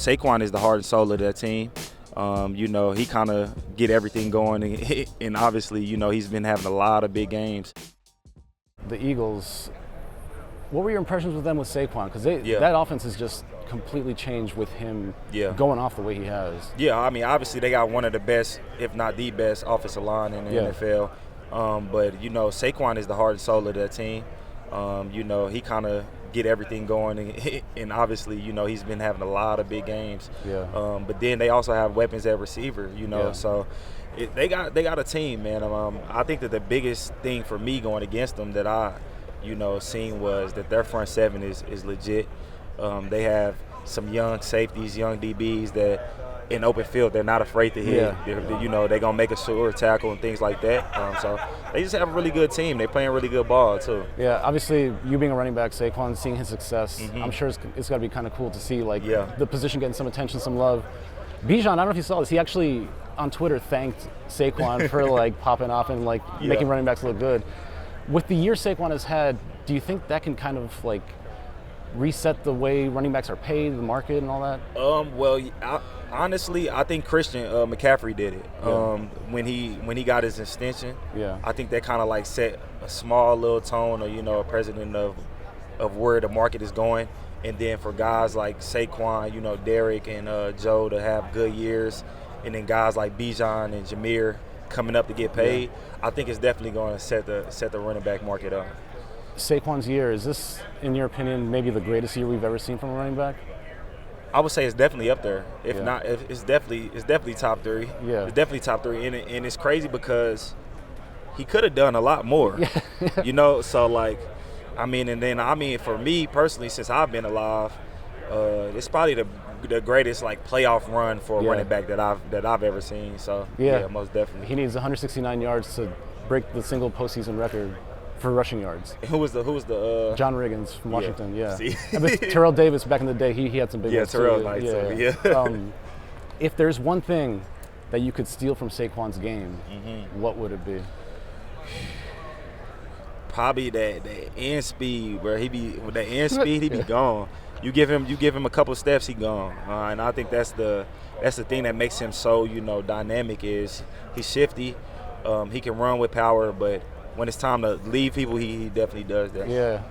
Saquon is the heart and soul of that team. He kind of get everything going, and obviously, he's been having a lot of big games. The Eagles, what were your impressions with them with Saquon? Because that offense has just completely changed with him going off the way he has. Yeah, I mean, obviously they got one of the best, if not the best, offensive line in the NFL. But Saquon is the heart and soul of that team. He kind of get everything going, and obviously, he's been having a lot of big games. But then they also have weapons at receiver, so they got a team, man. I think that the biggest thing for me going against them that I, seen was that their front seven is legit. They have some young safeties, young DBs that in open field they're not afraid to hit. They're gonna make a sure tackle and things like that. So they just have a really good team. They're playing really good ball too. Yeah, obviously you being a running back, Saquon, seeing his success, I'm sure it's got to be kind of cool to see the position getting some attention, some love. Bijan, I don't know if you saw this. He actually on Twitter thanked Saquon for popping off and making running backs look good. With the year Saquon has had, do you think that can kind of reset the way running backs are paid, the market, and all that? Honestly, I think Christian McCaffrey did it when he got his extension. I think that kind of set a small little tone, or a precedent of where the market is going. And then for guys like Saquon, Derrick and Joe to have good years, and then guys like Bijan and Jameer coming up to get paid, I think it's definitely going to set the running back market up. Saquon's year, is this, in your opinion, maybe the greatest year we've ever seen from a running back? I would say it's definitely up there. If not, it's definitely top three. It's definitely top three, and it's crazy because he could have done a lot more. So for me personally, since I've been alive, it's probably the greatest playoff run for a running back that I've ever seen. So most definitely. He needs 169 yards to break the single postseason record for rushing yards. Who was the John Riggins from Washington? See? Terrell Davis back in the day, he had some big ones Terrell too. nice. If there's one thing that you could steal from Saquon's game, what would it be? Probably that end speed, where he be gone. You give him a couple steps, he gone. And I think that's the thing that makes him so dynamic, is he's shifty. He can run with power, but when it's time to leave people, he definitely does that. Yeah,